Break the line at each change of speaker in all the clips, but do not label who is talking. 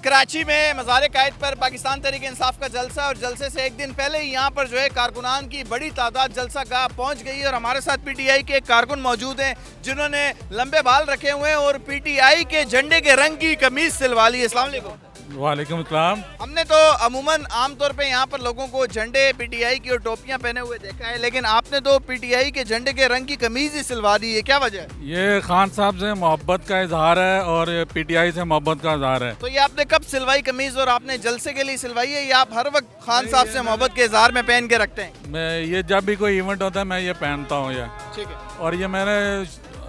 कराची में मज़ार कायद पर पाकिस्तान तहरीक इंसाफ का जलसा और जलसे से एक दिन पहले ही यहाँ पर जो है कारकुनान की बड़ी तादाद जलसा गाह पहुँच गई है और हमारे साथ पीटीआई के एक कारकुन मौजूद हैं जिन्होंने लंबे बाल रखे हुए हैं और पीटीआई के झंडे के रंग की कमीज सिलवा ली है। अस्सलाम वालेकुम।
वालेकुम अस्सलाम।
हमने तो अमूमन आमतौर पे यहाँ पर लोगों को झंडे पीटीआई की और टोपियाँ पहने हुए देखा है, लेकिन आपने तो पीटीआई के झंडे के रंग की कमीज ही सिलवा दी है, क्या वजह है?
ये खान साहब से मोहब्बत का इजहार है और पीटीआई से मोहब्बत का इजहार है।
तो ये आपने कब सिलवाई कमीज और आपने जलसे के लिए सिलवाई है या आप हर वक्त खान साहब से मोहब्बत के इजहार में पहन के रखते हैं?
मैं ये जब भी कोई इवेंट होता है मैं ये पहनता हूँ ये।
ठीक है।
और ये मैंने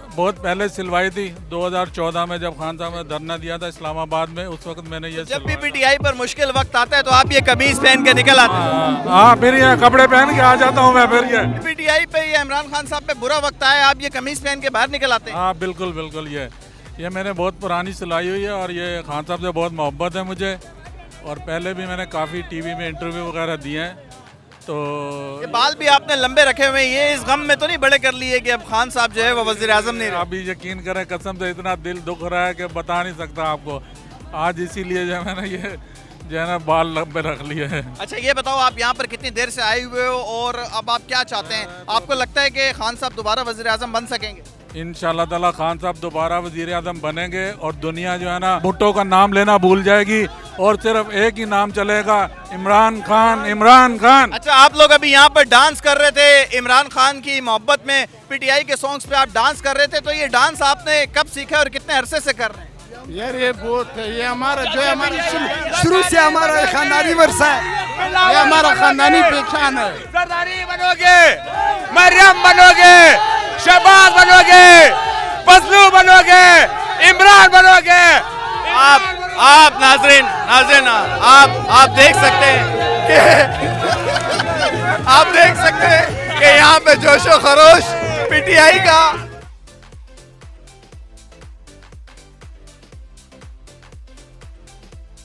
बहुत पहले सिलवाई थी 2014 में जब खान साहब ने धरना दिया था इस्लामाबाद में, उस वक्त मैंने ये
जब भी पीटीआई पर मुश्किल वक्त आता है तो आप ये कमीज पहन के निकल आते हैं?
हाँ, फिर ये कपड़े पहन के आ जाता हूँ मैं। फिर ये
पीटीआई पे या इमरान खान साहब पे बुरा वक्त आया आप ये कमीज पहन के बाहर निकल आते हैं?
हाँ बिल्कुल बिल्कुल। ये मैंने बहुत पुरानी सिलाई हुई है और ये खान साहब से बहुत मोहब्बत है मुझे, और पहले भी मैंने काफ़ी टीवी में इंटरव्यू वगैरह दिए हैं। तो
ये बाल भी आपने लंबे रखे हुए हैं, ये इस गम में तो नहीं बड़े कर लिए कि अब खान साहब जो है वो वजीर आजम नहीं रहे?
अभी यकीन करें कसम से इतना दिल दुख रहा है कि बता नहीं सकता आपको। आज इसीलिए जो है मैंने ये जो है ना बाल लंबे रख लिए हैं।
अच्छा ये बताओ आप यहाँ पर कितनी देर से आए हुए हो और अब आप क्या चाहते हैं? आपको लगता है कि खान साहब दोबारा वजीर आजम बन सकेंगे?
इंशाल्लाह ताला खान साहब दोबारा वजीर आजम बनेंगे और दुनिया जो है ना भुट्टो का नाम लेना भूल जाएगी और सिर्फ एक ही नाम चलेगा, इमरान खान, इमरान खान।
अच्छा आप लोग अभी यहाँ पर डांस कर रहे थे इमरान खान की मोहब्बत में, पीटीआई के सॉन्ग्स पे आप डांस कर रहे थे, तो ये डांस आपने कब सीखा और कितने अरसे से कर रहे हैं?
यार ये बहुत है, ये हमारा जो है हमारी
शुरू से हमारा खानदानी वर्षा है,
ये हमारा खानदानी पहचान है।
सरदारी बनोगे, मरियम बनोगे, शहबाज बनोगे, फजलू बनोगे, इमरान बनोगे। आप नाज़रीन आप देख सकते हैं कि आप देख सकते हैं कि यहाँ पे जोशो खरोश पीटीआई का।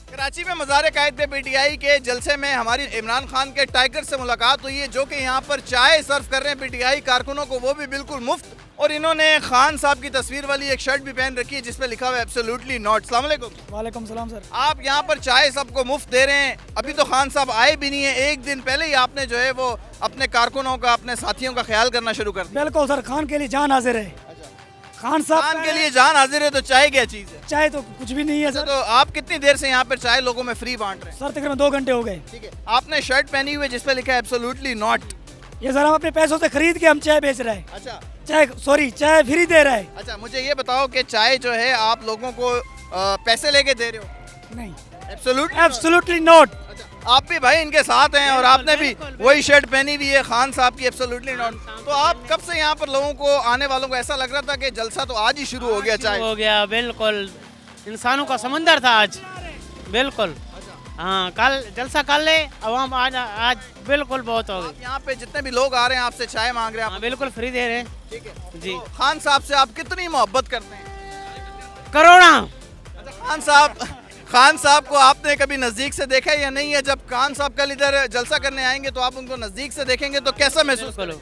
कराची में मज़ार कायद पे पीटीआई के जलसे में हमारी इमरान खान के टाइगर से मुलाकात हुई है जो कि यहाँ पर चाय सर्व कर रहे हैं पीटीआई कारकुनों को, वो भी बिल्कुल मुफ्त, और इन्होंने खान साहब की तस्वीर वाली एक शर्ट भी पहन रखी है जिस पे लिखा हुआ है एब्सोल्युटली नॉट। अस्सलाम वालेकुम।
वालेकुम सलाम सर।
आप यहाँ पर चाय सबको मुफ्त दे रहे हैं, अभी तो खान साहब आए भी नहीं है, एक दिन पहले ही आपने जो है वो अपने कारकुनों का, अपने साथियों का ख्याल करना शुरू कर दिया।
बिल्कुल सर, खान के लिए जान हाजिर है। खान साहब
खान के लिए जान हाजिर है तो चाय क्या चीज़ है?
चाय तो कुछ भी नहीं है सर।
तो आप कितनी देर से यहाँ पर चाय लोगों में फ्री बांट रहे हैं?
सर तकरीबन 2 घंटे हो गए।
ठीक है। आपने शर्ट पहनी हुई है जिसपे लिखा है एब्सोल्युटली नॉट।
ये सर हम अपने पैसों से खरीद के हम चाय बेच रहे हैं।
अच्छा
चाय फ्री दे रहा है।
अच्छा मुझे ये बताओ कि चाय जो है आप लोगों को पैसे लेके दे रहे हो?
नहीं,
एब्सोल्युटली
नॉट।
अच्छा आप भी भाई इनके साथ हैं और आपने भी वही शर्ट पहनी हुई है खान साहब की, एब्सोल्युटली नॉट। तो आप कब से यहाँ पर लोगों को, आने वालों को ऐसा लग रहा था कि जलसा तो आज ही शुरू हो गया? चाय
हो गया, बिल्कुल इंसानों का समंदर था आज, बिल्कुल। हाँ कल जलसा कर ले, अवाम आज बिल्कुल बहुत हो गई।
यहाँ पे जितने भी लोग आ रहे हैं आपसे चाय मांग रहे हैं,
हाँ, बिल्कुल फ्री दे रहे हैं।
ठीक है
जी।
तो खान साहब से आप कितनी मोहब्बत करते हैं?
करोड़ा।
अच्छा खान साहब को आपने कभी नजदीक से देखा है या नहीं है? जब खान साहब कल इधर जलसा करने आएंगे तो आप उनको नजदीक से देखेंगे तो कैसा महसूस
करो?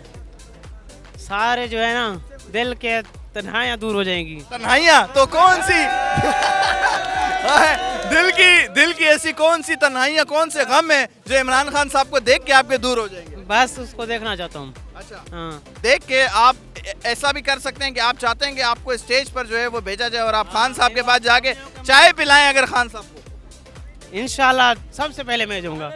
सारे जो है ना दिल के तन्हाइयाँ दूर हो जाएंगी।
तन्हाइयाँ तो कौन सी? दिल की ऐसी कौन सी तन्हाइयाँ, कौन से गम है जो इमरान खान साहब को देख के आपके दूर हो जाएंगे?
बस उसको देखना चाहता हूँ।
अच्छा
हाँ।
देख के आप ऐसा भी कर सकते हैं कि आप चाहते हैं कि आपको स्टेज पर जो है वो भेजा जाए और आप खान साहब के पास जाके चाय पिलाएं अगर खान साहब को?
इंशाल्लाह सबसे पहले मैं जाऊँगा।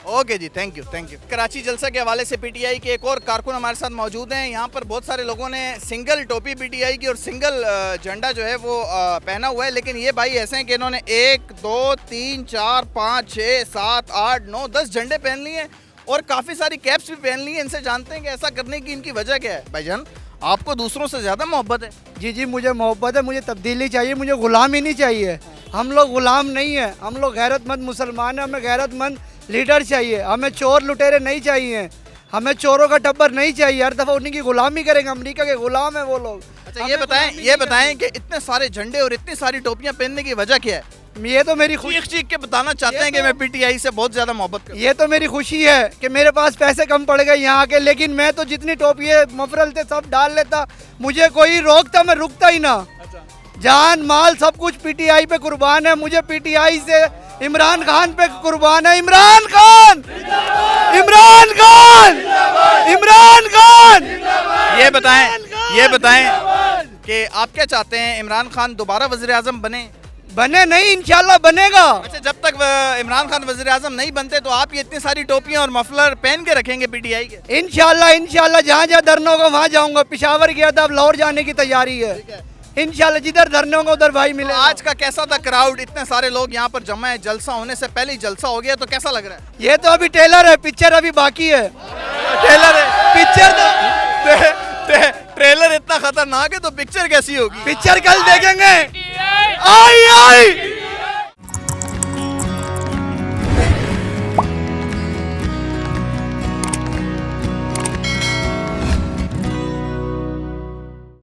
ओके जी, थैंक यू। कराची जलसा के हवाले से पीटीआई के एक और कारकुन हमारे साथ मौजूद हैं। यहाँ पर बहुत सारे लोगों ने सिंगल टोपी पीटीआई की और सिंगल झंडा जो है वो पहना हुआ है, लेकिन ये भाई ऐसे हैं कि इन्होंने 1 2 3 4 5 6 7 8 9 10 झंडे पहन लिए हैं और काफ़ी सारी कैप्स भी पहन ली हैं। इनसे जानते हैं कि ऐसा करने की इनकी वजह क्या है। भाईजान आपको दूसरों से ज़्यादा मोहब्बत है?
जी मुझे मोहब्बत है, मुझे तब्दीली चाहिए, मुझे गुलामी नहीं चाहिए। हम लोग गुलाम नहीं है, हम लोग गैरतमंद मुसलमान हैं, हमें गैरतमंद लीडर चाहिए, हमें चोर लुटेरे नहीं चाहिए, हमें चोरों का टब्बर नहीं चाहिए। हर दफ़ा उन्हीं की गुलामी करेंगे, अमेरिका के गुलाम है वो लोग।
अच्छा ये बताएं कि इतने सारे झंडे और इतनी सारी टोपियां पहनने की वजह क्या है?
ये तो मेरी खुशी,
चीख के बताना चाहते हैं कि मैं पीटीआई से बहुत ज्यादा मोहब्बत करता हूं।
ये तो मेरी खुशी है कि मेरे पास पैसे कम पड़ गए यहाँ के, लेकिन मैं तो जितनी टोपियाँ मफरल थे सब डाल लेता, मुझे कोई रोकता मैं रुकता ही ना। जान माल सब कुछ पीटीआई पे कुर्बान है। मुझे पीटीआई से इमरान खान पे कुर्बान है। इमरान खान, इमरान खान, इमरान खान।
ये बताएं कि आप क्या चाहते हैं, इमरान खान दोबारा वज़ीर आज़म बने?
बने नहीं, इंशाल्लाह बनेगा।
अच्छा, जब तक इमरान खान वज़ीर आज़म नहीं बनते तो आप ये इतनी सारी टोपियां और मफलर पहन के रखेंगे पीटीआई के?
इंशाल्लाह, इंशाल्लाह जहाँ जहाँ धरना होगा वहाँ जाऊंगा। पिशावर गया था, अब लाहौर जाने की तैयारी है। इंशाल्लाह जिधर धरने होगा उधर भाई मिले।
आज का कैसा था क्राउड? इतने सारे लोग यहाँ पर जमा है, जलसा होने से पहले ही जलसा हो गया, तो कैसा लग रहा है?
ये तो अभी टेलर है, पिक्चर अभी बाकी है।
ट्रेलर है, ट्रेलर इतना खतरनाक है तो पिक्चर कैसी होगी?
पिक्चर कल देखेंगे। आई आई